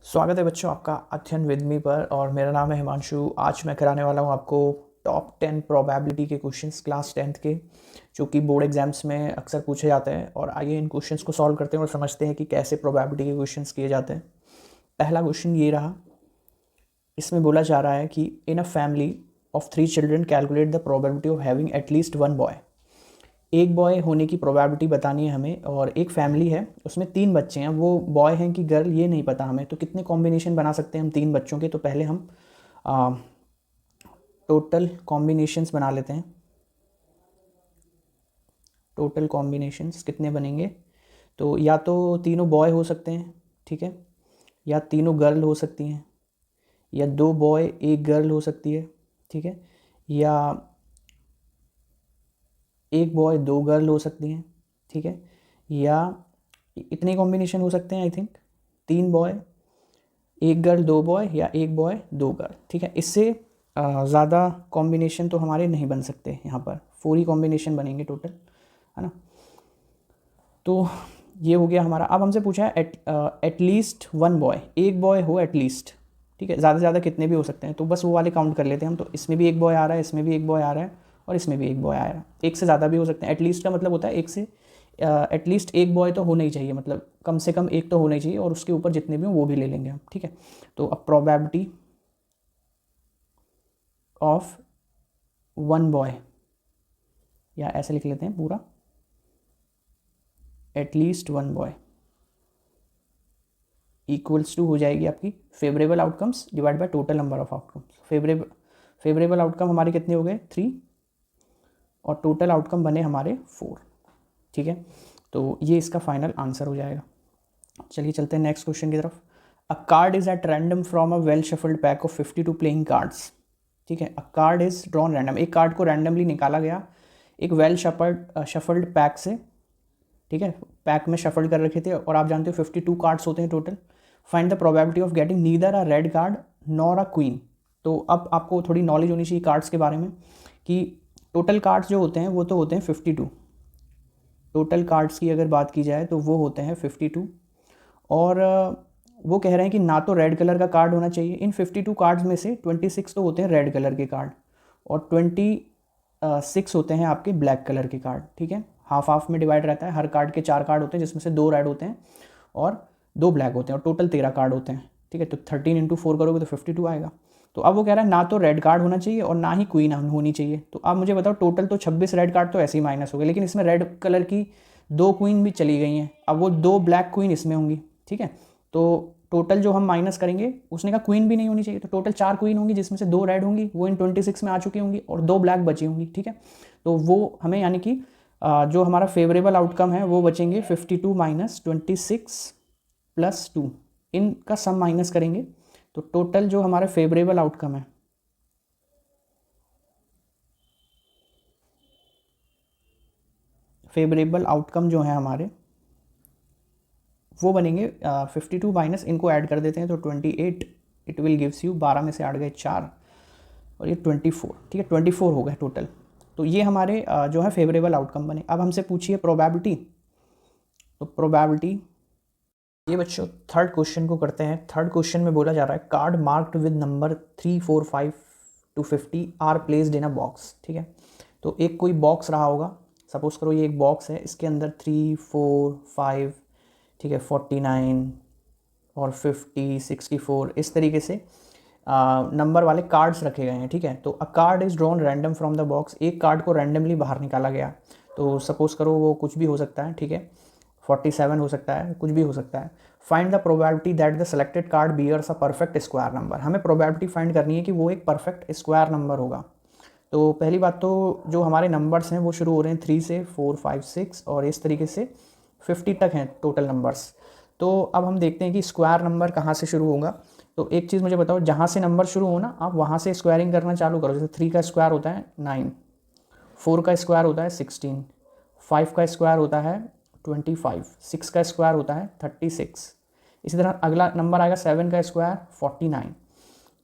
स्वागत है बच्चों आपका अध्ययन विद मी पर, और मेरा नाम है हिमांशु। आज मैं कराने वाला हूँ आपको टॉप 10 प्रोबेबिलिटी के क्वेश्चंस क्लास 10th के, जो कि बोर्ड एग्जाम्स में अक्सर पूछे जाते हैं। और आइए इन क्वेश्चंस को सॉल्व करते हैं और समझते हैं कि कैसे प्रोबेबिलिटी के क्वेश्चंस किए जाते हैं। पहला क्वेश्चन ये रहा। इसमें बोला जा रहा है कि in a family of 3 children calculate the probability of having at least 1 boy. एक बॉय होने की प्रोबेबिलिटी बतानी है हमें, और एक फैमिली है उसमें 3 बच्चे हैं। वो बॉय हैं कि गर्ल ये नहीं पता हमें, तो कितने कॉम्बिनेशन बना सकते हैं हम 3 बच्चों के। तो पहले हम टोटल कॉम्बिनेशंस बना लेते हैं। टोटल कॉम्बिनेशंस कितने बनेंगे? तो या तो तीनों बॉय हो सकते हैं, ठीक है, या तीनों गर्ल हो सकती हैं, या 2 बॉय 1 गर्ल हो सकती है, ठीक है, या 1 बॉय 2 गर्ल हो सकती हैं, ठीक है, या इतने कॉम्बिनेशन हो सकते हैं I think. 3 boy 1 girl 2 boy, या 1 बॉय 2 गर्ल, ठीक है। इससे ज़्यादा कॉम्बिनेशन तो हमारे नहीं बन सकते। यहाँ पर 4 ही कॉम्बिनेशन बनेंगे टोटल, है ना। तो ये हो गया हमारा। अब हमसे पूछा है एटलीस्ट 1 बॉय, 1 बॉय हो एटलीस्ट, ठीक है। ज़्यादा से ज़्यादा कितने भी हो सकते हैं, तो बस वो वाले काउंट कर लेते हैं हम। तो इसमें भी 1 बॉय आ रहा है, इसमें भी 1 बॉय आ रहा है, और इसमें भी 1 बॉय आ रहा है। एक से ज़्यादा भी हो सकते हैं। एटलीस्ट का मतलब होता है एक से एटलीस्ट 1 बॉय तो होना ही चाहिए, मतलब कम से कम 1 तो होना ही चाहिए, और उसके ऊपर जितने भी हो वो भी ले लेंगे हम, ठीक है। तो अब प्रोबेबिलिटी ऑफ 1 बॉय, या ऐसे लिख लेते हैं पूरा, एटलीस्ट 1 बॉय इक्वल्स टू हो जाएगी आपकी favourable outcomes divide by total number of outcomes. Favourable outcome हमारे कितने हो गए? 3, और टोटल आउटकम बने हमारे 4, ठीक है। तो ये इसका फाइनल आंसर हो जाएगा। चलिए चलते हैं नेक्स्ट क्वेश्चन की तरफ। अ card is at random from a well shuffled pack of 52 playing cards, ठीक है। अ कार्ड इज ड्रॉन रैंडम, एक कार्ड को रैंडमली निकाला गया एक वेल शफल्ड पैक से, ठीक है। पैक में शफल्ड कर रखे थे, और आप जानते हो 52 कार्ड्स होते हैं total. Find the probability of getting neither a red card nor a queen. तो अब आपको थोड़ी नॉलेज होनी चाहिए कार्ड्स के बारे में, कि टोटल कार्ड्स जो होते हैं वो तो होते हैं 52। टोटल कार्ड्स की अगर बात की जाए तो वो होते हैं 52, और वो कह रहे हैं कि ना तो रेड कलर का कार्ड होना चाहिए। इन 52 कार्ड्स में से 26 तो होते हैं रेड कलर के कार्ड, और 26 होते हैं आपके ब्लैक कलर के कार्ड, ठीक है। हाफ हाफ में डिवाइड रहता है। हर कार्ड के 4 कार्ड होते हैं, जिसमें से 2 रेड होते हैं और 2 ब्लैक होते हैं, और टोटल 13 कार्ड होते हैं, ठीक है। तो 13 × 4 करोगे तो 52 आएगा। तो अब वो कह रहा है ना तो रेड कार्ड होना चाहिए और ना ही क्वीन होनी चाहिए। तो अब मुझे बताओ, टोटल तो 26 रेड कार्ड तो ऐसे ही माइनस हो गए, लेकिन इसमें रेड कलर की 2 क्वीन भी चली गई हैं। अब वो 2 ब्लैक क्वीन इसमें होंगी, ठीक है। तो टोटल जो हम माइनस करेंगे, उसने कहा क्वीन भी नहीं होनी चाहिए, तो टोटल 4 क्वीन होंगी, जिसमें से 2 रेड होंगी, वो इन 26 में आ चुकी होंगी, और 2 ब्लैक बची होंगी, ठीक है। तो वो हमें यानी कि जो हमारा फेवरेबल आउटकम है वो बचेंगे 52 - 26 + 2, इनका सम माइनस करेंगे। तो टोटल जो हमारा फेवरेबल आउटकम है, फेवरेबल आउटकम जो है हमारे, वो बनेंगे 52 माइनस, इनको ऐड कर देते हैं तो 28, इट विल गिव्स यू 12 में से 8 गए 4, और ये 24, ठीक है। 24 हो गए टोटल। तो ये हमारे जो है फेवरेबल आउटकम बने। अब हमसे पूछिए प्रोबेबिलिटी। तो प्रोबेबिलिटी, ये बच्चों थर्ड क्वेश्चन को करते हैं। थर्ड क्वेश्चन में बोला जा रहा है card marked with number 3, 4, 5 to 50 are placed in a box, ठीक है। तो एक कोई बॉक्स रहा होगा, सपोज करो ये एक बॉक्स है, इसके अंदर 3, 4, 5, ठीक है, 49 और 50, 64 इस तरीके से नंबर वाले कार्ड्स रखे गए हैं, ठीक है। तो अ card is drawn random from the box, एक कार्ड को रैंडमली बाहर निकाला गया। तो सपोज करो वो कुछ भी हो सकता है, ठीक है, 47 हो सकता है, कुछ भी हो सकता है। Find the probability that the selected card bears a perfect square number. हमें प्रोबेबिलिटी फाइंड करनी है कि वो एक परफेक्ट स्क्वायर नंबर होगा। तो पहली बात तो जो हमारे नंबर्स हैं वो शुरू हो रहे हैं 3 से, 4, 5, 6, और इस तरीके से 50 तक हैं टोटल नंबर्स। तो अब हम देखते हैं कि स्क्वायर नंबर कहाँ से शुरू होगा। तो एक चीज़ मुझे बताओ, जहाँ से नंबर शुरू हो ना, आप वहाँ से स्क्वायरिंग करना चालू करो। जैसे 3 का स्क्वायर होता है 9, 4 का स्क्वायर होता है 16, 5 का स्क्वायर होता है 25, 6 का स्क्वायर होता है 36। इसी तरह अगला नंबर आएगा 7 का स्क्वायर 49।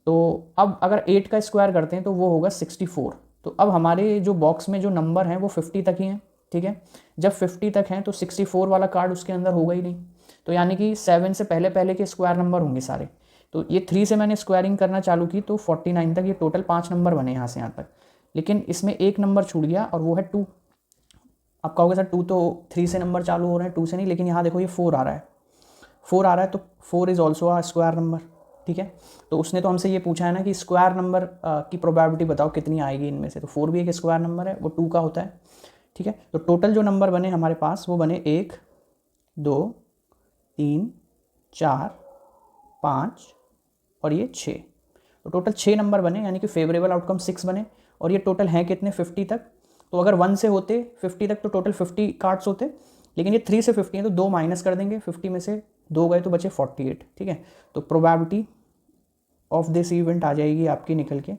तो अब अगर 8 का स्क्वायर करते हैं तो वो होगा 64। तो अब हमारे जो बॉक्स में जो नंबर हैं वो 50 तक ही हैं, ठीक है। जब 50 तक हैं तो 64 वाला कार्ड उसके अंदर होगा ही नहीं, तो यानी कि 7 से पहले पहले के स्क्वायर नंबर होंगे सारे। तो ये 3 से मैंने स्क्वायरिंग करना चालू की तो 49 तक ये टोटल 5 नंबर बने यहाँ से यहाँ तक, लेकिन इसमें एक नंबर छूट गया और वो है 2। आप कहोगे सर 2 तो 3 से नंबर चालू हो रहे हैं, 2 से नहीं, लेकिन यहाँ देखो ये 4 आ रहा है, 4 आ रहा है, तो 4 is also a square number, ठीक है। तो उसने तो हमसे ये पूछा है ना कि स्क्वायर नंबर की प्रोबेबिलिटी बताओ कितनी आएगी इनमें से, तो 4 भी एक स्क्वायर नंबर है, वो 2 का होता है, ठीक है। तो टोटल जो नंबर बने हमारे पास वो बने 1 2 3 4 5 और ये 6, तो टोटल 6 नंबर बने, यानी कि फेवरेबल आउटकम 6 बने। और ये टोटल हैं कितने, 50 तक। तो अगर 1 से होते 50 तक तो टोटल 50 कार्ड्स होते, लेकिन ये 3 से 50 है तो 2 माइनस कर देंगे, 50 में से 2 गए तो बचे 48, ठीक है। तो प्रोबेबिलिटी ऑफ दिस इवेंट आ जाएगी आपकी निकल के,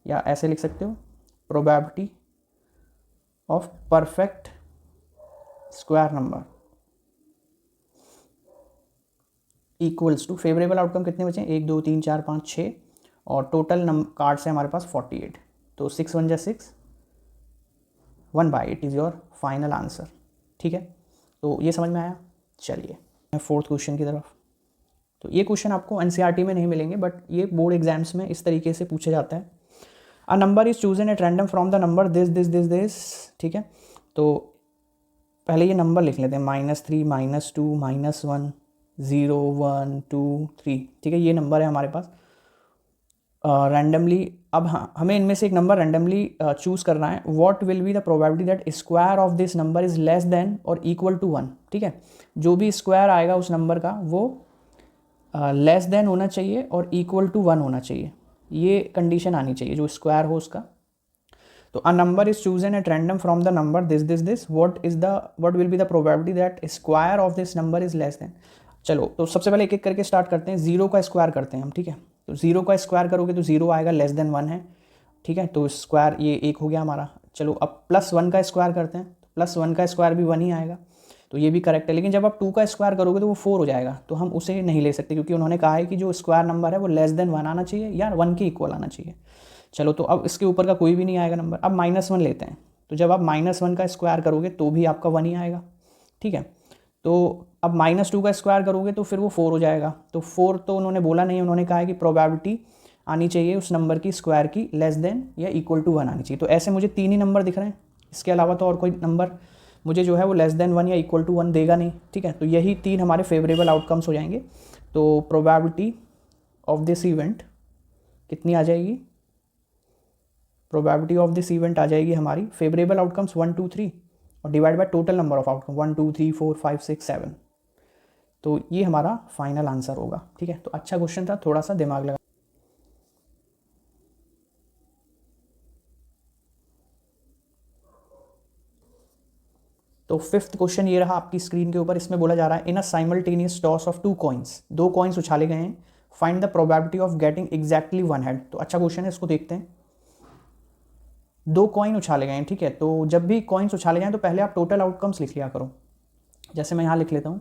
या ऐसे लिख सकते हो, probability of perfect square number equals to, favourable outcome कितने बचे, 1 2 3 4 5 6, और टोटल कार्ड से हमारे पास 48, तो 6 1 जा 6, 1/8 इज़ योर फाइनल आंसर, ठीक है। तो ये समझ में आया। चलिए फोर्थ क्वेश्चन की तरफ। तो ये क्वेश्चन आपको एनसीईआरटी में नहीं मिलेंगे, बट ये बोर्ड एग्जाम्स में इस तरीके से पूछा जाता है। A number is chosen at random from the number this this this this, ठीक है। तो पहले ये नंबर लिख लेते हैं, -3 -2 -1 0 1 2 3, ठीक है। ये नंबर है हमारे पास रैंडमली। अब हमें इनमें से एक नंबर रैंडमली चूज़ करना है। What will be the probability that square of this number is less than और इक्वल टू 1, ठीक है। जो भी स्क्वायर आएगा उस नंबर का वो लेस देन होना चाहिए और इक्वल टू 1 होना चाहिए, ये कंडीशन आनी चाहिए जो स्क्वायर हो उसका। तो a number is chosen at random from the number this this this, what will be the probability that square of this number is less than. चलो तो सबसे पहले एक एक करके स्टार्ट करते हैं, 0 का स्क्वायर करते हैं हम, ठीक है। तो 0 का स्क्वायर करोगे तो 0 आएगा, लेस देन 1 है, ठीक है। तो स्क्वायर ये 1 हो गया हमारा। चलो अब +1 का स्क्वायर करते हैं, +1 का स्क्वायर भी 1 ही आएगा, तो ये भी करेक्ट है। लेकिन जब आप 2 का स्क्वायर करोगे तो वो 4 हो जाएगा, तो हम उसे नहीं ले सकते, क्योंकि उन्होंने कहा है कि जो स्क्वायर नंबर है वो लेस देन 1 आना चाहिए या 1 के इक्वल आना चाहिए। चलो तो अब इसके ऊपर का कोई भी नहीं आएगा नंबर। अब -1 लेते हैं, तो जब आप -1 का स्क्वायर करोगे तो भी आपका 1 ही आएगा, ठीक है। तो अब -2 का स्क्वायर करोगे तो फिर वो 4 हो जाएगा। तो 4 तो उन्होंने बोला नहीं, उन्होंने कहा है कि प्रोबेबिलिटी आनी चाहिए उस नंबर की स्क्वायर की लेस देन या इक्वल टू 1 आनी चाहिए। तो ऐसे मुझे 3 ही नंबर दिख रहे हैं, इसके अलावा तो और कोई नंबर मुझे जो है वो लेस देन 1 या इक्वल टू 1 देगा नहीं, ठीक है। तो यही 3 हमारे फेवरेबल आउटकम्स हो जाएंगे। तो प्रोबेबिलिटी ऑफ दिस इवेंट कितनी आ जाएगी, प्रोबेबिलिटी ऑफ दिस इवेंट आ जाएगी हमारी फेवरेबल आउटकम्स 1 2 3 और divide by total number of outcome 1 2 3 4 5 6 7। तो ये हमारा फाइनल आंसर होगा, ठीक है। तो अच्छा क्वेश्चन था, थोड़ा सा दिमाग लगा। तो फिफ्थ क्वेश्चन ये रहा आपकी स्क्रीन के ऊपर। इसमें बोला जा रहा है in a simultaneous toss of 2 coins, 2 coins उछाले गए हैं, find the probability of getting exactly 1 head. तो अच्छा क्वेश्चन है, इसको देखते हैं। 2 कॉइन उछाले गए हैं, ठीक है। तो जब भी कॉइन्स उछाले जाएं तो पहले आप टोटल आउटकम्स लिख लिया करो। जैसे मैं यहाँ लिख लेता हूँ,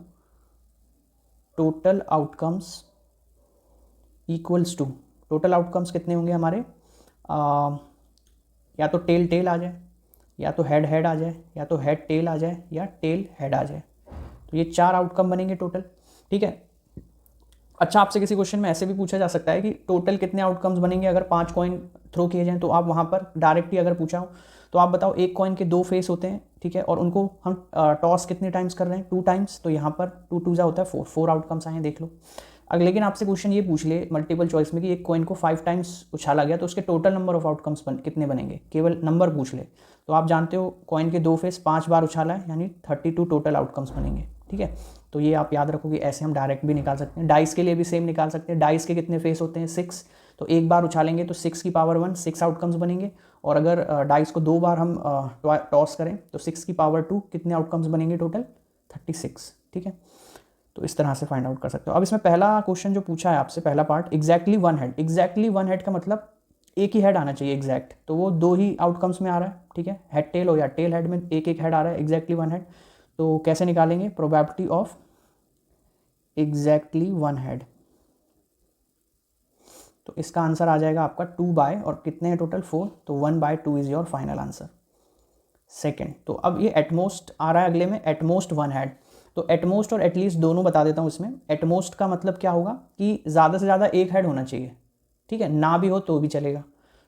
total outcomes equals to, total outcomes कितने होंगे हमारे, या तो टेल टेल आ जाए, या तो हेड हेड आ जाए, या तो हेड टेल आ जाए, या टेल हेड आ जाए। तो ये 4 आउटकम बनेंगे टोटल, ठीक है। अच्छा, आपसे किसी क्वेश्चन में ऐसे भी पूछा जा सकता है कि टोटल कितने आउटकम्स बनेंगे अगर 5 कॉइन थ्रो किए जाएँ। तो आप वहाँ पर डायरेक्ट ही अगर पूछा हो तो आप बताओ, एक कॉइन के 2 फेस होते हैं, ठीक है, और उनको हम टॉस कितने टाइम्स कर रहे हैं, 2 टाइम्स। तो यहाँ पर 2 2 जा होता है 4 आउटकम्स आए हैं, देख लो। अगर लेकिन आपसे क्वेश्चन ये पूछ ले मल्टीपल चॉइस में कि एक कॉइन को 5 टाइम्स उछाला गया तो उसके टोटल नंबर ऑफ आउटकम्स कितने बनेंगे, केवल नंबर पूछ ले, तो आप जानते हो कॉइन के 2 फेस 5 बार उछाला है, यानी 32 टोटल आउटकम्स बनेंगे, ठीक है। तो ये आप याद रखोगे, ऐसे हम डायरेक्ट भी निकाल सकते हैं। डाइस के लिए भी सेम निकाल सकते हैं। डाइस के कितने फेस होते हैं, 6, तो एक बार उछालेंगे तो 6 की पावर 1 6 आउटकम्स बनेंगे। और अगर डाइस को 2 बार हम टॉस करें तो 6 की पावर 2 कितने आउटकम्स बनेंगे टोटल, 36, ठीक है। तो इस तरह से फाइंड आउट कर सकते हो। अब इसमें पहला क्वेश्चन जो पूछा है आपसे, पहला part, exactly 1 head. Exactly 1 head का मतलब एक ही हेड आना चाहिए एग्जैक्ट, तो वो 2 ही आउटकम्स में आ रहा है, ठीक है। हेड टेल हो या टेल हेड में एक एक हेड आ रहा है, एग्जैक्टली 1 हेड। तो कैसे निकालेंगे प्रोबेबिलिटी ऑफ एग्जैक्टली 1 हेड। तो इसका आंसर आ जाएगा आपका 2 बाय, और कितने हैं टोटल 4, तो 1/2 is your final answer. Second. तो अब ये एटमोस्ट आ रहा है अगले में, एटमोस्ट वन हेड। तो एटमोस्ट और एटलीस्ट दोनों बता देता हूँ इसमें। एटमोस्ट का मतलब क्या होगा कि ज़्यादा से ज़्यादा एक हेड होना चाहिए, ठीक है, ना भी हो तो भी चलेगा।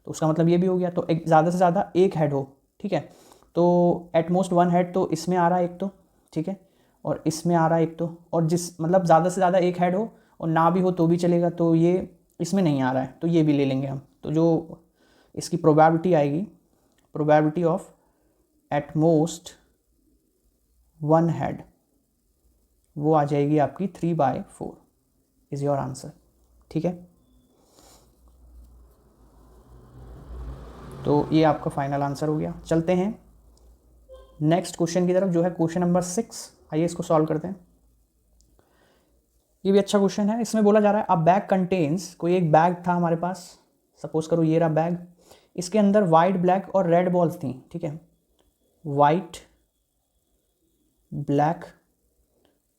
तो उसका मतलब ये भी हो गया, तो एक ज़्यादा से ज़्यादा एक हेड हो, ठीक है। तो एटमोस्ट वन हेड तो इसमें आ रहा है एक तो, ठीक है, और इसमें आ रहा है एक तो, और जिस मतलब ज़्यादा से ज़्यादा एक हेड हो और ना भी हो तो भी चलेगा, तो ये इसमें नहीं आ रहा है, तो ये भी ले लेंगे हम। तो जो इसकी प्रोबेबिलिटी आएगी, probability of at most one head, वो आ जाएगी आपकी 3/4 इज़ योर आंसर, ठीक है। तो ये आपका फाइनल आंसर हो गया। चलते हैं नेक्स्ट क्वेश्चन की तरफ, जो है क्वेश्चन नंबर 6। आइए इसको सॉल्व करते हैं। ये भी अच्छा क्वेश्चन है। इसमें बोला जा रहा है अ बैग कंटेन्स, कोई एक बैग था हमारे पास, सपोज करो ये रहा बैग, इसके अंदर वाइट, ब्लैक और रेड बॉल्स थी, ठीक है, वाइट, ब्लैक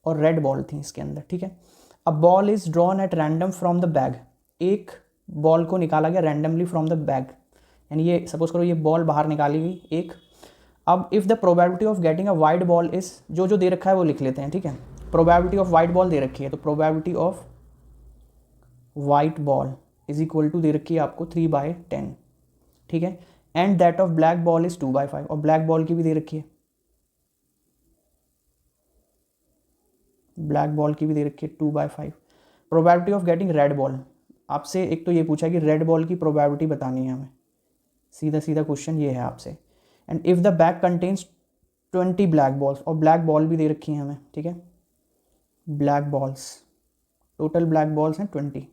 और रेड बॉल थी इसके अंदर, ठीक है। A ball is drawn at random from the bag, एक बॉल को निकाला गया रैंडमली फ्रॉम द बैग, यानी ये सपोज करो ये बॉल बाहर निकाली गई एक। अब if the probability of getting a white ball is, जो जो दे रखा है वो लिख लेते हैं, ठीक है। प्रोबेबिलिटी ऑफ वाइट बॉल दे रखी है, तो probability of white ball is equal to दे रखी है आपको 3/10, ठीक है। And that of black ball is 2/5, और ब्लैक बॉल की भी दे रखी है, ब्लैक बॉल की भी दे रखी है 2/5। Probability of getting red ball, आपसे एक तो ये पूछा कि रेड बॉल की प्रोबेबिलिटी बतानी है हमें, सीधा सीधा क्वेश्चन ये है आपसे। And if the bag contains 20 black balls, और ब्लैक बॉल भी दे रखी है हमें, ठीक है, black balls, total black balls हैं 20।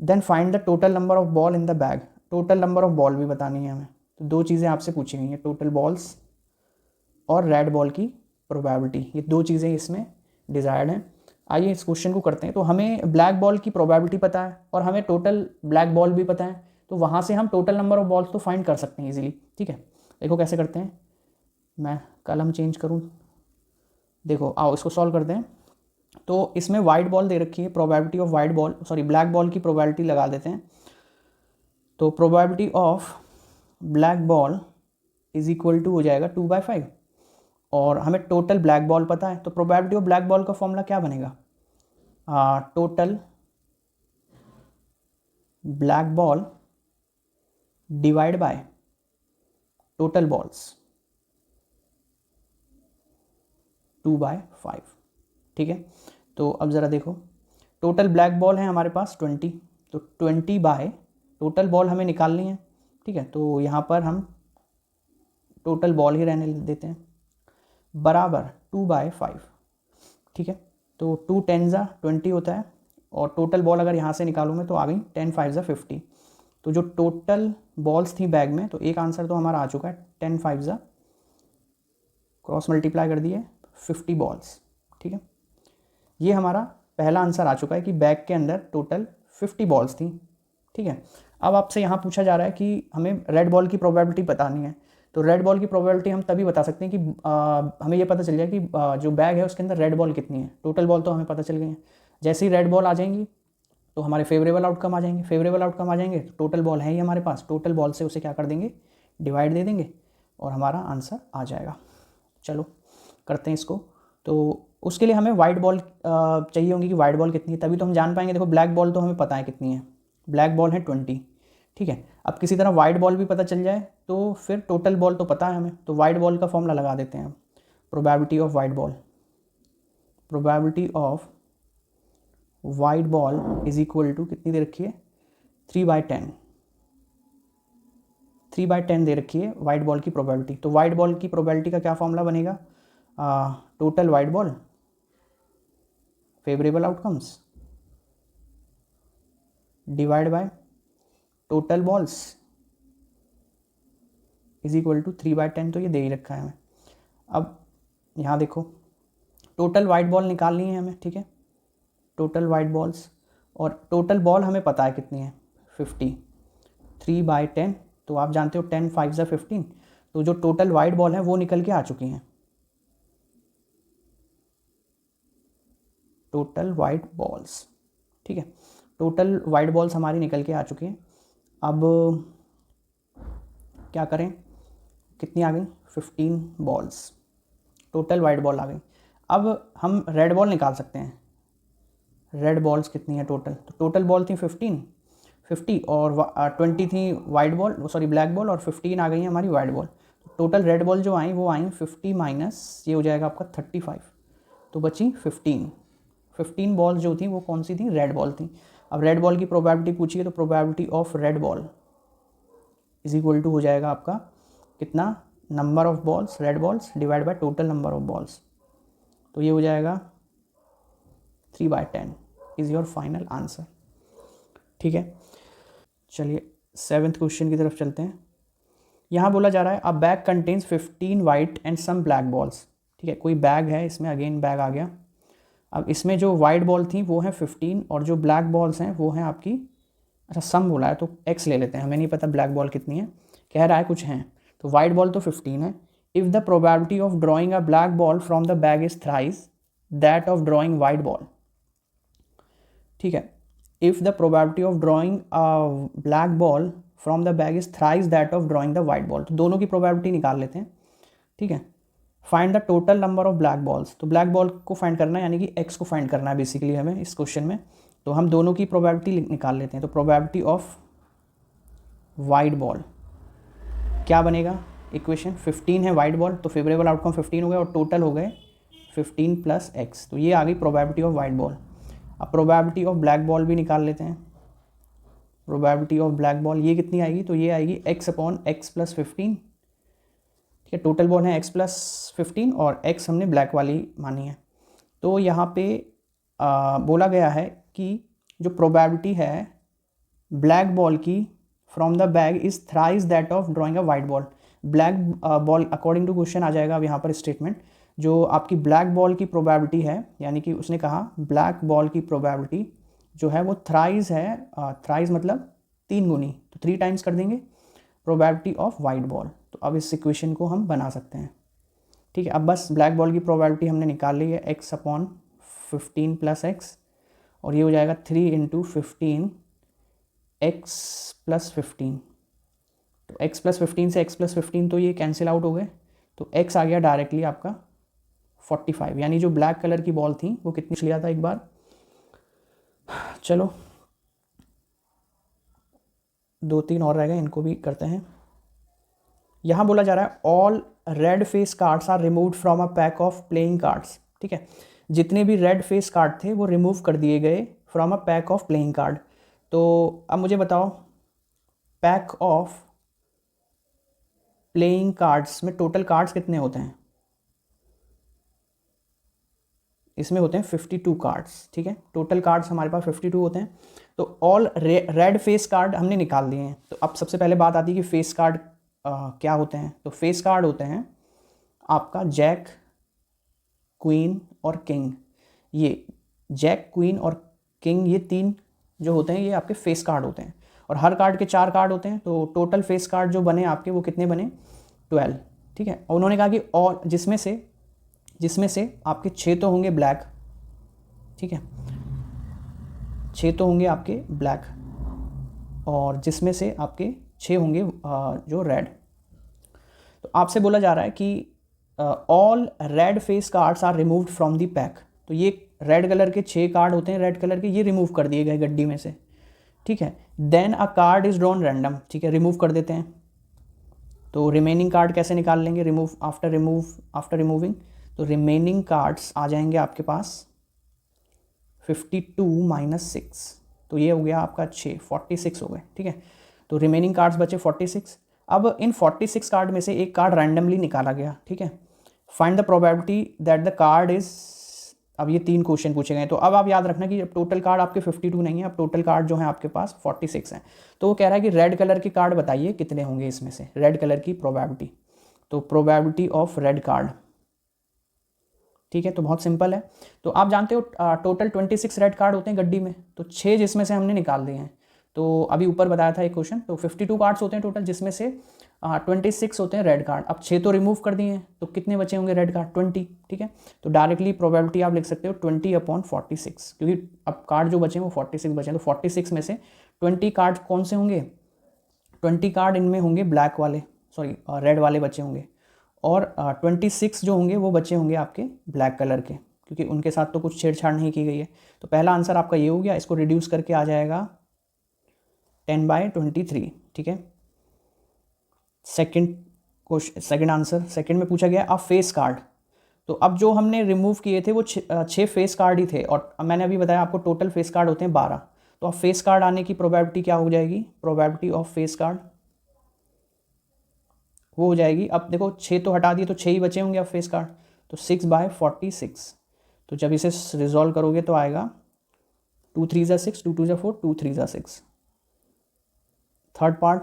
Then find the total number of ball in the bag, total number of ball भी बतानी है हमें। तो दो चीज़ें आपसे पूछी गई हैं, टोटल बॉल्स और रेड बॉल की प्रोबेबिलिटी, ये दो चीज़ें इसमें डिज़ायर्ड हैं। आइए इस क्वेश्चन को करते हैं। तो हमें ब्लैक बॉल की प्रोबेबिलिटी पता है और हमें टोटल ब्लैक बॉल भी पता है, तो वहाँ से हम टोटल नंबर ऑफ बॉल्स तो फाइंड कर सकते हैं इजीली, ठीक है। देखो कैसे करते हैं, मैं कलम चेंज करूँ, देखो आओ इसको सॉल्व करते हैं। तो इसमें वाइट बॉल दे रखी है, probability of white ball, sorry black ball की प्रोबेबिलिटी लगा देते हैं। तो probability of black ball is equal to हो जाएगा 2/5, और हमें टोटल ब्लैक बॉल पता है, तो प्रोबेबिलिटी ऑफ ब्लैक बॉल का फॉर्मूला क्या बनेगा, total black ball divide by total balls 2/5, ठीक है। तो अब ज़रा देखो, टोटल ब्लैक बॉल है हमारे पास 20, तो 20 बाय टोटल बॉल हमें निकालनी है, ठीक है। तो यहाँ पर हम टोटल बॉल ही रहने देते हैं, बराबर 2/5, ठीक है। तो 2 10 20 होता है, और टोटल बॉल अगर यहाँ से निकालूंगे तो आ गई 10 5 50। तो जो टोटल बॉल्स थी बैग में, तो एक आंसर तो हमारा आ चुका है, 10 5 क्रॉस मल्टीप्लाई कर दिए 50 बॉल्स, ठीक है। ये हमारा पहला आंसर आ चुका है कि बैग के अंदर टोटल 50 बॉल्स थी, ठीक है। अब आपसे यहाँ पूछा जा रहा है कि हमें रेड बॉल की प्रोबेबिलिटी बतानी है। तो रेड बॉल की प्रोबेबिलिटी हम तभी बता सकते हैं कि हमें ये पता चल जाए कि जो बैग है उसके अंदर रेड बॉल कितनी है। टोटल बॉल तो हमें पता चल गई है, जैसे ही रेड बॉल आ जाएंगी तो हमारे फेवरेबल आउटकम आ जाएंगे, फेवरेबल आउटकम आ जाएंगे तो टोटल बॉल है ही हमारे पास, टोटल बॉल से उसे क्या कर देंगे, डिवाइड दे देंगे, और हमारा आंसर आ जाएगा। चलो करते हैं इसको। तो उसके लिए हमें वाइट बॉल चाहिए होंगी कि वाइट बॉल कितनी है, तभी तो हम जान पाएंगे। देखो ब्लैक बॉल तो हमें पता है कितनी है, ब्लैक बॉल है 20, ठीक है। अब किसी तरह वाइट बॉल भी पता चल जाए तो फिर टोटल बॉल तो पता है हमें, तो वाइट बॉल का फॉर्मूला लगा देते हैं हम, probability of white ball, probability of white ball is equal to कितनी दे रखी है, 3/10, 3/10 दे रखी है वाइट बॉल की प्रोबेबिलिटी। तो वाइट बॉल की प्रोबेबिलिटी का क्या फॉर्मूला बनेगा, total white ball favourable outcomes divide by total balls is equal to 3/10, तो ये दे ही रखा है हमें। अब यहाँ देखो टोटल वाइट बॉल निकालनी है हमें, ठीक है, टोटल वाइट बॉल्स, और टोटल बॉल हमें पता है कितनी है 50, 3/10, तो आप जानते हो 10 5 15, तो जो टोटल वाइट बॉल है वो निकल के आ चुकी हैं, टोटल वाइट बॉल्स, ठीक है, टोटल वाइट बॉल्स हमारी निकल के आ चुकी हैं। अब क्या करें, कितनी आ गई 15 बॉल्स, टोटल वाइट बॉल आ गई। अब हम रेड बॉल निकाल सकते हैं। रेड बॉल्स कितनी है टोटल, तो टोटल बॉल थी 50 और 20 थी white ball, sorry black ball, और 15 आ गई है हमारी white ball. Total red ball जो आई वो आई 50 माइनस ये हो जाएगा आपका 35, तो बची 15 बॉल जो थी वो कौन सी थी, रेड बॉल थी। अब रेड बॉल की प्रोबेबिलिटी पूछी है तो probability of red ball is equal to हो जाएगा आपका कितना, number of balls red balls divide by total number of balls, तो ये हो जाएगा 3/10 इज़ योर फाइनल आंसर। ठीक है, चलिए 7th क्वेश्चन की तरफ चलते हैं। यहाँ बोला जा रहा है a bag contains 15 white and some black balls. ठीक है, कोई बैग है, इसमें अगेन बैग आ गया। अब इसमें जो वाइट बॉल थी वो है 15 और जो ब्लैक बॉल्स हैं वो हैं आपकी, अच्छा सम बोला है तो x ले लेते हैं, हमें नहीं पता ब्लैक बॉल कितनी है, कह रहा है कुछ हैं। तो वाइट बॉल तो 15 है। If the probability of drawing a black ball from the bag is thrice that of drawing white ball. ठीक है, if the probability of drawing a black ball from the bag is thrice that of drawing the white ball, तो दोनों की probability निकाल लेते हैं। ठीक है, find the total number of black balls, तो ब्लैक बॉल को फाइंड करना है, यानी कि x को फाइंड करना है बेसिकली हमें इस क्वेश्चन में। तो हम दोनों की प्रोबेबिलिटी निकाल लेते हैं। तो प्रोबेबिलिटी ऑफ वाइट बॉल क्या बनेगा, इक्वेशन 15 है वाइट बॉल, तो फेवरेबल आउटकम 15 हो गए और टोटल हो गए 15 + x, तो ये आ गई प्रोबेबिलिटी ऑफ वाइट बॉल। अब प्रोबेबिलिटी ऑफ ब्लैक बॉल भी निकाल लेते हैं। प्रोबेबिलिटी ऑफ ब्लैक बॉल ये कितनी आएगी, तो ये आएगी x/x + 15। ठीक है, टोटल बॉल है x + 15 और x हमने ब्लैक वाली मानी है। तो यहाँ पे बोला गया है कि जो प्रोबेबिलिटी है ब्लैक बॉल की from the bag is thrice that of drawing a white ball. Black ball according to question आ जाएगा अब यहाँ पर स्टेटमेंट, जो आपकी ब्लैक बॉल की प्रोबेबिलिटी है, यानी कि उसने कहा ब्लैक बॉल की प्रोबेबिलिटी जो है वो थ्राइस है, थ्राइस मतलब 3 गुनी, तो 3 टाइम्स कर देंगे प्रोबेबिलिटी ऑफ वाइट बॉल। तो अब इस इक्वेशन को हम बना सकते हैं। ठीक है, अब बस ब्लैक बॉल की प्रोबेबिलिटी हमने निकाल ली है x/15 + x, और ये हो जाएगा 3 × 15 x + 15। तो x + 15 से x + 15 तो ये कैंसिल आउट हो गए, तो x आ गया डायरेक्टली आपका 45, यानी जो ब्लैक कलर की बॉल थी वो कितनी लिया था एक बार, चलो 2-3 और रह गए, इनको भी करते हैं। यहाँ बोला जा रहा है all red face cards are removed from a pack of playing cards. ठीक है, जितने भी रेड फेस कार्ड थे वो रिमूव कर दिए गए from a pack of playing card. तो अब मुझे बताओ पैक ऑफ प्लेइंग कार्ड्स में टोटल कार्ड्स कितने होते हैं, इसमें होते हैं 52 कार्ड्स। ठीक है, टोटल कार्ड्स हमारे पास 52 होते हैं। तो ऑल रेड फेस कार्ड हमने निकाल दिए हैं। तो अब सबसे पहले बात आती है कि फेस कार्ड क्या होते हैं। तो फेस कार्ड होते हैं आपका जैक, क्वीन और किंग। ये जैक, क्वीन और किंग, ये 3 जो होते हैं ये आपके फेस कार्ड होते हैं, और हर कार्ड के 4 कार्ड होते हैं। तो टोटल फेस कार्ड जो बने आपके वो कितने बने, 12। ठीक है, और उन्होंने कहा कि और जिसमें से आपके 6 तो होंगे ब्लैक। ठीक है, 6 तो होंगे आपके ब्लैक, और जिसमें से आपके 6 होंगे जो रेड। तो आपसे बोला जा रहा है कि all red face cards are removed from the pack. तो ये रेड कलर के 6 कार्ड होते हैं रेड कलर के, ये रिमूव कर दिए गए गड्डी में से। ठीक है, then a card is drawn random. ठीक है, रिमूव कर देते हैं। तो रिमेनिंग कार्ड कैसे निकाल लेंगे, आफ्टर रिमूविंग। तो रिमेनिंग कार्ड्स आ जाएंगे आपके पास 52 - 6, तो ये हो गया आपका 6, 46 हो गए। ठीक है, तो रिमेनिंग कार्ड्स बचे 46। अब इन 46 कार्ड में से एक कार्ड रैंडमली निकाला गया। ठीक है, find the probability that the card is, अब ये 3 क्वेश्चन पूछे गए। तो अब आप याद रखना कि अब टोटल कार्ड आपके 52 नहीं है, अब टोटल कार्ड जो है आपके पास 46 हैं। तो वो कह रहा है कि रेड कलर के कार्ड बताइए कितने होंगे इसमें से, रेड कलर की प्रोबेबिलिटी। तो प्रोबेबिलिटी ऑफ रेड कार्ड, ठीक है, तो बहुत सिंपल है। तो आप जानते हो टोटल 26 रेड कार्ड होते हैं गड्डी में, तो 6 जिसमें से हमने निकाल दिए हैं। तो अभी ऊपर बताया था एक क्वेश्चन, तो 52 कार्ड्स होते हैं टोटल, जिसमें से 26 होते हैं रेड कार्ड। अब 6 तो रिमूव कर दिए हैं, तो कितने बचे होंगे रेड कार्ड, 20। ठीक है, तो डायरेक्टली प्रोबेबिलिटी आप लिख सकते हो 20/46, क्योंकि अब कार्ड जो बचे हैं वो 46 बचे हैं। तो 46 में से 20 कार्ड कौन से होंगे, 20 कार्ड इनमें होंगे ब्लैक वाले, सॉरी रेड वाले बचे होंगे, और 26 जो होंगे वो बचे होंगे आपके ब्लैक कलर के, क्योंकि उनके साथ तो कुछ छेड़छाड़ नहीं की गई है। तो पहला आंसर आपका ये हो गया, इसको रिड्यूस करके आ जाएगा 10/23, ठीक है। सेकंड आंसर, सेकंड में पूछा गया अ फेस कार्ड। तो अब जो हमने रिमूव किए थे वो 6 फेस कार्ड ही थे, और मैंने अभी बताया आपको टोटल फेस कार्ड होते हैं 12। तो अब फेस कार्ड आने की प्रोबेबिलिटी क्या हो जाएगी, प्रोबेबिलिटी ऑफ फेस कार्ड वो हो जाएगी, अब देखो 6 तो हटा दिए तो 6 ही बचे होंगे अब फेस कार्ड, तो 6/46। तो जब इसे रिजॉल्व करोगे तो आएगा 2 3 ज़ा 6, 2 2 ज़ा 4, 2 3 ज़ा 6। Third part,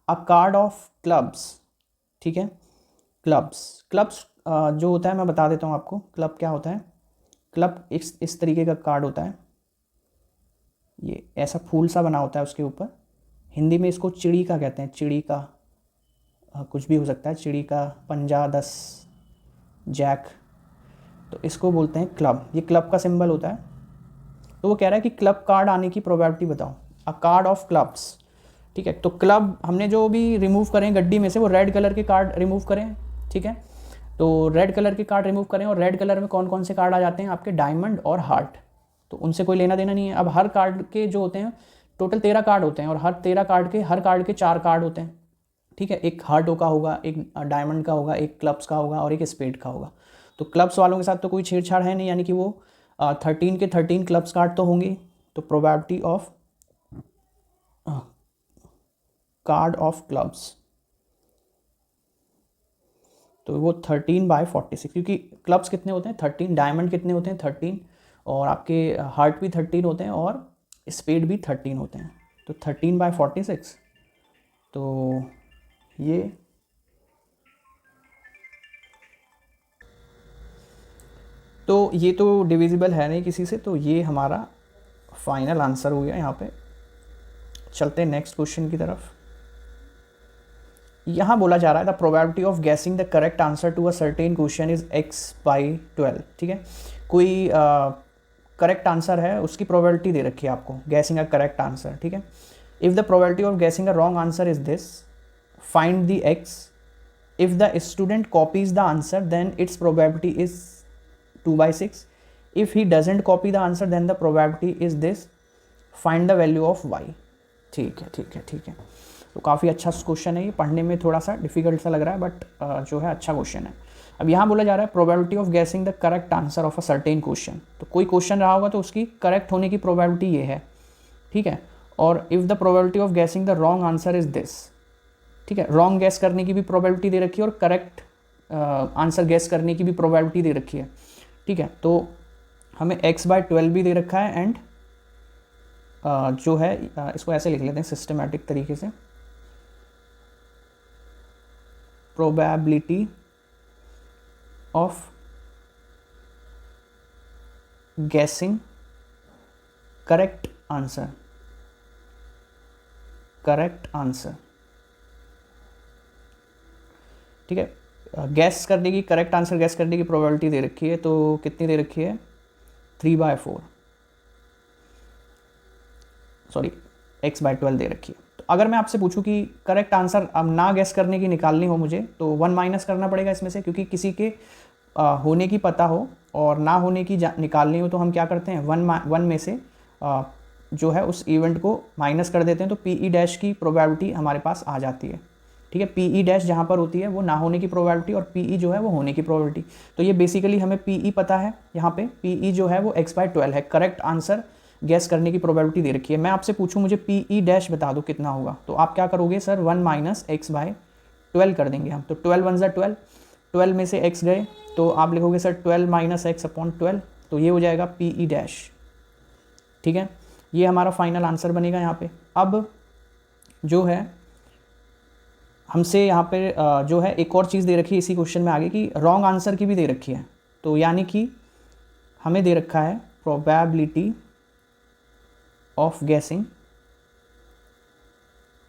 a card of clubs, ठीक है। क्लब्स जो होता है मैं बता देता हूँ आपको, क्लब क्या होता है। क्लब इस तरीके का कार्ड होता है, ये ऐसा फूल सा बना होता है उसके ऊपर। हिंदी में इसको चिड़ी का कहते हैं, चिड़ी का कुछ भी हो सकता है, चिड़ी का पंजा 10 जैक, तो इसको बोलते हैं क्लब, ये क्लब का सिंबल होता है। तो वो कह रहा है कि क्लब कार्ड आने की प्रोबेबिलिटी बताओ, अ कार्ड ऑफ क्लब्स, ठीक है। तो क्लब हमने जो भी रिमूव करें गड्डी में से वो रेड कलर के कार्ड रिमूव करें, ठीक है। तो रेड कलर के कार्ड रिमूव करें, और रेड कलर में कौन कौन से कार्ड आ जाते हैं आपके, डायमंड और हार्ट, तो उनसे कोई लेना देना नहीं है। अब हर कार्ड के जो होते हैं टोटल 13 कार्ड होते हैं, और हर 13 कार्ड के हर कार्ड के 4 कार्ड होते हैं, ठीक है। एक हार्टो का होगा, एक डायमंड का होगा, एक क्लब्स का होगा और एक स्पेड का होगा। तो क्लब्स वालों के साथ तो कोई छेड़छाड़ है नहीं, यानी कि वो 13 के 13 क्लब्स कार्ड तो होंगे। तो probability of card of clubs, तो वो 13/46, क्योंकि क्लब्स कितने होते हैं 13, डायमंड कितने होते हैं 13, और आपके हार्ट भी 13 होते हैं और स्पेड भी 13 होते हैं, तो 13/46। तो ये तो डिविजिबल है नहीं किसी से, तो ये हमारा फाइनल आंसर हो गया यहाँ पे। चलते हैं नेक्स्ट क्वेश्चन की तरफ। यहाँ बोला जा रहा है the probability of guessing the correct answer to a certain question is x/12, ठीक है। कोई करेक्ट आंसर है, उसकी प्रोबेबिलिटी दे रखी है आपको, गेसिंग अ करेक्ट आंसर, ठीक है। If the probability of guessing a wrong answer is this, find the x। If the student copies the answer then its probability is 2/6। If he doesn't copy the answer then the probability is this, find the value of y। ठीक है, ठीक है, ठीक है। तो काफ़ी अच्छा question है ये, पढ़ने में थोड़ा सा डिफिकल्ट सा लग रहा है, बट जो है अच्छा क्वेश्चन है। अब यहाँ बोला जा रहा है probability of guessing the correct answer of a certain question, तो कोई क्वेश्चन रहा होगा तो उसकी करेक्ट होने की प्रोबेबिलिटी ये है, ठीक है। और if the probability of guessing the wrong answer is this, ठीक है। रॉन्ग गैस करने की भी प्रोबेबिलिटी दे रखी है और करेक्ट आंसर गैस करने की भी प्रोबेबिलिटी दे रखी है, ठीक है। तो हमें x/12 भी दे रखा है, एंड जो है इसको ऐसे लिख लेते हैं सिस्टमैटिक तरीके से, प्रोबेबिलिटी ऑफ गेसिंग करेक्ट आंसर, ठीक है। गैस करने की, करेक्ट आंसर गैस करने की प्रोबेबिलिटी दे रखी है, तो कितनी दे रखी है 3/4, सॉरी x/12 दे रखी है। तो अगर मैं आपसे पूछूं कि करेक्ट आंसर अब ना गैस करने की निकालनी हो मुझे, तो 1 माइनस करना पड़ेगा इसमें से, क्योंकि किसी के होने की पता हो और ना होने की निकालनी हो तो हम क्या करते हैं, 1 में से जो है उस इवेंट को माइनस कर देते हैं, तो PE' की प्रोबेबिलिटी हमारे पास आ जाती है, ठीक है। PE' जहाँ पर होती है वो ना होने की प्रोबेबिलिटी, और PE जो है वो होने की प्रोबेबिलिटी। तो ये बेसिकली हमें PE पता है, यहाँ पे PE जो है वो x/12 है, करेक्ट आंसर गैस करने की प्रोबेबिलिटी दे रखी है। मैं आपसे पूछूं मुझे PE' बता दो कितना होगा, तो आप क्या करोगे सर, 1 माइनस x/12 कर देंगे हम, तो 12 1 12, 12 में से x गए तो आप लिखोगे सर 12 माइनस x/12, तो ये हो जाएगा PE', ठीक है। ये हमारा फाइनल आंसर बनेगा यहाँ पे। अब जो है हमसे यहाँ पे जो है एक और चीज़ दे रखी है इसी क्वेश्चन में आगे की, रॉन्ग आंसर की भी दे रखी है। तो यानी कि हमें दे रखा है प्रोबेबिलिटी ऑफ गेसिंग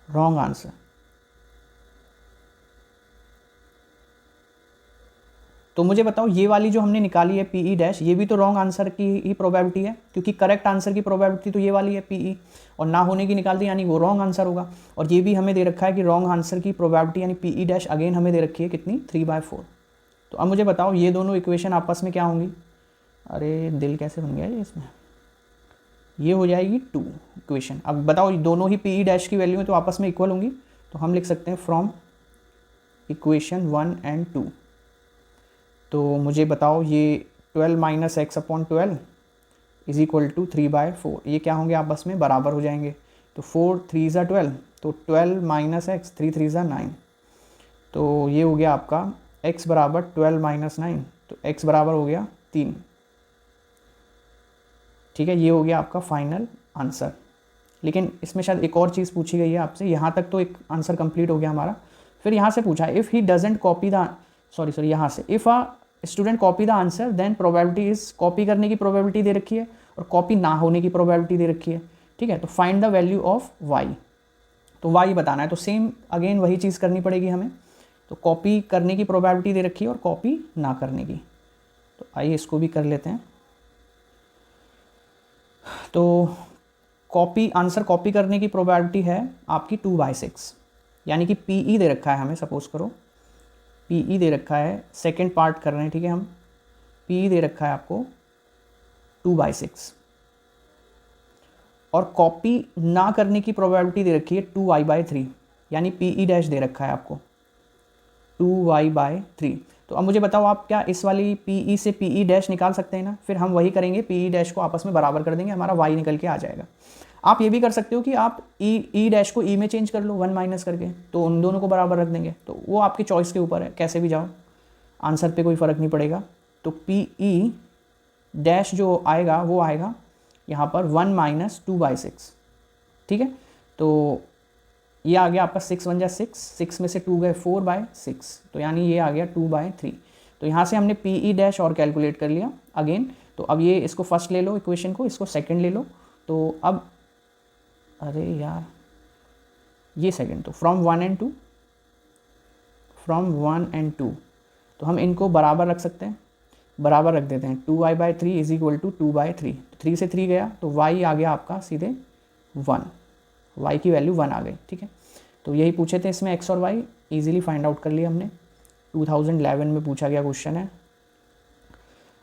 रॉन्ग आंसर, तो मुझे बताओ ये वाली जो हमने निकाली है पी ई डैश, ये भी तो रॉन्ग आंसर की ही प्रोबेबिलिटी है, क्योंकि करेक्ट आंसर की प्रोबेबिलिटी तो ये वाली है पी ई, और ना होने की निकाल दी यानी वो रॉन्ग आंसर होगा। और ये भी हमें दे रखा है कि रॉन्ग आंसर की प्रोबेबिलिटी यानी पी ई डैश अगेन हमें दे रखी है कितनी 3/4। तो अब मुझे बताओ ये दोनों इक्वेशन आपस में क्या होंगी, अरे दिल कैसे बन गया है इसमें, ये हो जाएगी 2 इक्वेशन। अब बताओ दोनों ही पी ई डैश की वैल्यू में तो आपस में इक्वल होंगी, तो हम लिख सकते हैं फ्रॉम इक्वेशन 1 एंड 2। तो मुझे बताओ ये 12 minus x upon 12 is equal to 3/4, ये क्या होंगे आपस में बराबर हो जाएंगे। तो 4 3 ज़ा 12, तो 12 माइनस एक्स 3 3 ज़ा 9, तो ये हो गया आपका x बराबर 12 माइनस 9, तो x बराबर हो गया 3। ठीक है, ये हो गया आपका फाइनल आंसर। लेकिन इसमें शायद एक और चीज़ पूछी गई है आपसे, यहाँ तक तो एक आंसर कंप्लीट हो गया हमारा। फिर यहाँ से पूछा if he doesn't copy the sorry यहाँ से if a student copy the answer then probability is, copy करने की प्रोबेबिलिटी दे रखी है और कॉपी ना होने की प्रोबेबिलिटी दे रखी है। ठीक है, तो find the value of y, तो y बताना है, तो सेम अगेन वही चीज़ करनी पड़ेगी हमें। तो कॉपी करने की प्रोबेबिलिटी दे रखी है और कॉपी ना करने की, तो आइए इसको भी कर लेते हैं। तो कॉपी आंसर कॉपी करने की प्रोबेबिलिटी है आपकी 2/6, यानी कि पी ई दे रखा है हमें, सपोज करो पी ई दे रखा है, सेकेंड पार्ट कर रहे हैं, ठीक है, हम पी ई दे रखा है आपको 2/6, और कॉपी ना करने की प्रोबेबिलिटी दे रखी है 2y/3, यानी पी ई डैश दे रखा है आपको 2y/3। तो अब मुझे बताओ आप क्या इस वाली पी ई से पी ई डैश निकाल सकते हैं ना, फिर हम वही करेंगे, पी ई डैश को आपस में बराबर कर देंगे, हमारा y निकल के आ जाएगा। आप ये भी कर सकते हो कि आप ई डैश को ई में चेंज कर लो 1 माइनस करके, तो उन दोनों को बराबर रख देंगे, तो वो आपकी चॉइस के ऊपर है, कैसे भी जाओ, आंसर पे कोई फ़र्क नहीं पड़ेगा। तो पी ई डैश जो आएगा वो आएगा यहाँ पर 1 माइनस 2/6। ठीक है, तो ये आ गया आपका 6 1 जा 6, 6 में से 2 गए 4/6, तो यानी ये आ गया 2/3। तो यहाँ से हमने पी ई डैश और कैलकुलेट कर लिया अगेन। तो अब ये इसको फर्स्ट ले लो इक्वेशन को, इसको सेकंड ले लो, तो अब अरे यार ये सेकंड, तो फ्रॉम 1 एंड 2, फ्रॉम 1 एंड 2, तो हम इनको बराबर रख सकते हैं, बराबर रख देते हैं। 2y/3 इज इक्वल टू 2/3, 3 से 3 गया तो y आ गया आपका सीधे 1, y की वैल्यू 1 आ गई। ठीक है, तो यही पूछे थे इसमें x और y, इजीली फाइंड आउट कर लिया हमने, 2011 में पूछा गया क्वेश्चन है।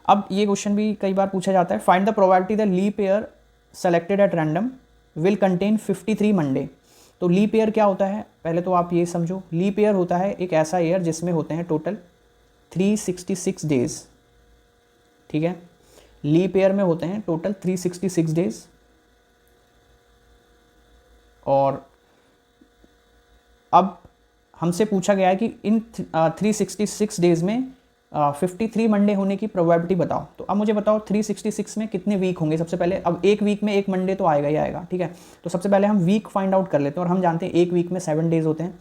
अब ये क्वेश्चन भी कई बार पूछा जाता है, find the probability the leap year selected at random will contain 53 Monday. तो लीप ईयर क्या होता है, पहले तो आप ये समझो, लीप ईयर होता है एक ऐसा ईयर जिसमें होते हैं टोटल 366 डेज। ठीक है, लीप ईयर में होते हैं टोटल 366 डेज, और अब हमसे पूछा गया है कि इन 366 डेज में 53 मंडे होने की प्रोबेबिलिटी बताओ। तो अब मुझे बताओ 366 में कितने वीक होंगे। सबसे पहले अब एक वीक में एक मंडे तो आएगा ही आएगा। ठीक है, तो सबसे पहले हम वीक फाइंड आउट कर लेते हैं, और हम जानते हैं एक वीक में 7 डेज होते हैं,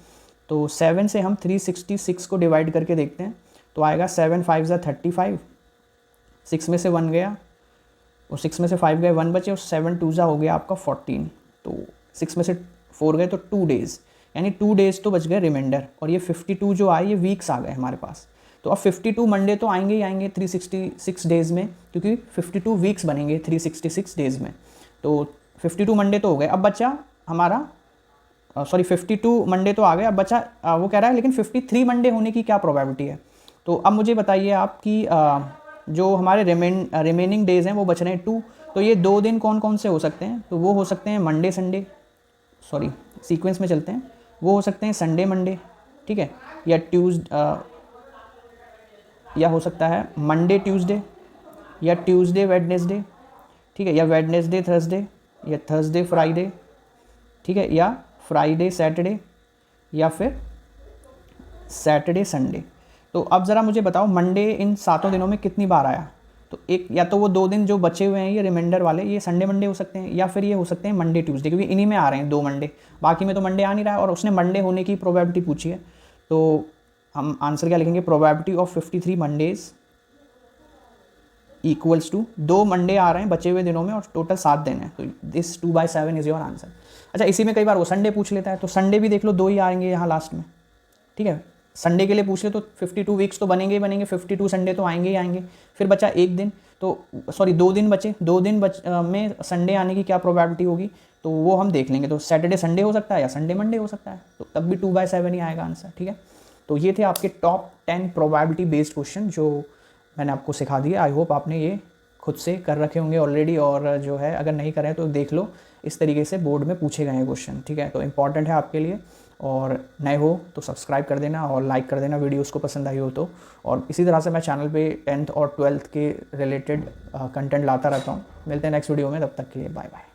तो 7 से हम 366 को डिवाइड करके देखते हैं, तो आएगा 7 5 ज़ा 35, 6 में से 1 गया और 6 में से 5 गए 1 बचे, और 7 2 ज़ा हो गया आपका 14, तो 6 में से 4 गए तो 2 डेज़, यानी 2 डेज़ तो बच गए रिमाइंडर, और ये 52 जो आए ये वीक्स आ गए हमारे पास। तो अब 52 मंडे तो आएंगे ही आएंगे 366 डेज़ में, क्योंकि 52 वीक्स बनेंगे 366 डेज़ में, तो 52 मंडे तो हो गए। अब बचा हमारा 52 मंडे तो आ गए, अब बचा वो कह रहा है लेकिन 53 मंडे होने की क्या प्रोबेबिलिटी है। तो अब मुझे बताइए आप कि जो हमारे रिमेनिंग डेज़ हैं वो बच रहे हैं 2, तो ये 2 दिन कौन कौन से हो सकते हैं, तो वो हो सकते हैं मंडे संडे, सॉरी सीक्वेंस में चलते हैं, वो हो सकते हैं संडे मंडे, ठीक है, या हो सकता है मंडे ट्यूसडे, या ट्यूसडे वेडनेसडे, ठीक है, या वेडनेसडे थर्सडे, या थर्सडे फ्राइडे, ठीक है, या फ्राइडे सैटरडे, या फिर सैटरडे संडे। तो अब ज़रा मुझे बताओ मंडे इन 7 दिनों में कितनी बार आया। तो एक या तो वो 2 दिन जो बचे हुए हैं ये रिमाइंडर वाले, ये संडे मंडे हो सकते हैं, या फिर ये हो सकते हैं मंडे ट्यूसडे, क्योंकि इन्हीं में आ रहे हैं 2 मंडे, बाकी में तो मंडे आ नहीं रहा है, और उसने मंडे होने की प्रोबेबिलिटी पूछी है। तो हम आंसर क्या लिखेंगे, probability of 53 Mondays equals to 2 Monday आ रहे हैं बचे हुए दिनों में और टोटल 7 दिन है, तो दिस 2/7 इज़ योर आंसर। अच्छा, इसी में कई बार वो संडे पूछ लेता है, तो संडे भी देख लो 2 ही आएंगे यहाँ लास्ट में, ठीक है, संडे के लिए पूछ ले तो 52 वीक्स तो बनेंगे ही बनेंगे, 52 संडे तो आएंगे ही आएंगे। फिर बचा एक दिन, तो सॉरी 2 दिन बचे, 2 दिन में संडे आने की क्या प्रोबेबिलिटी होगी, तो वो हम देख लेंगे। तो सैटरडे संडे हो सकता है या संडे मंडे हो सकता है, तो तब भी 2/7 ही आएगा आंसर, ठीक है। तो ये थे आपके टॉप 10 प्रोबेबिलिटी बेस्ड क्वेश्चन जो मैंने आपको सिखा दिए। आई होप आपने ये खुद से कर रखे होंगे ऑलरेडी, और जो है अगर नहीं करें तो देख लो, इस तरीके से बोर्ड में पूछे गए हैं क्वेश्चन, ठीक है। तो इंपॉर्टेंट है आपके लिए, और नए हो तो सब्सक्राइब कर देना और लाइक कर देना वीडियोस को पसंद आई हो तो। और इसी तरह से मैं चैनल पे 10th और 12th के रिलेटेड कंटेंट लाता रहता हूँ। मिलते हैं नेक्स्ट वीडियो में, तब तक के लिए बाय बाय।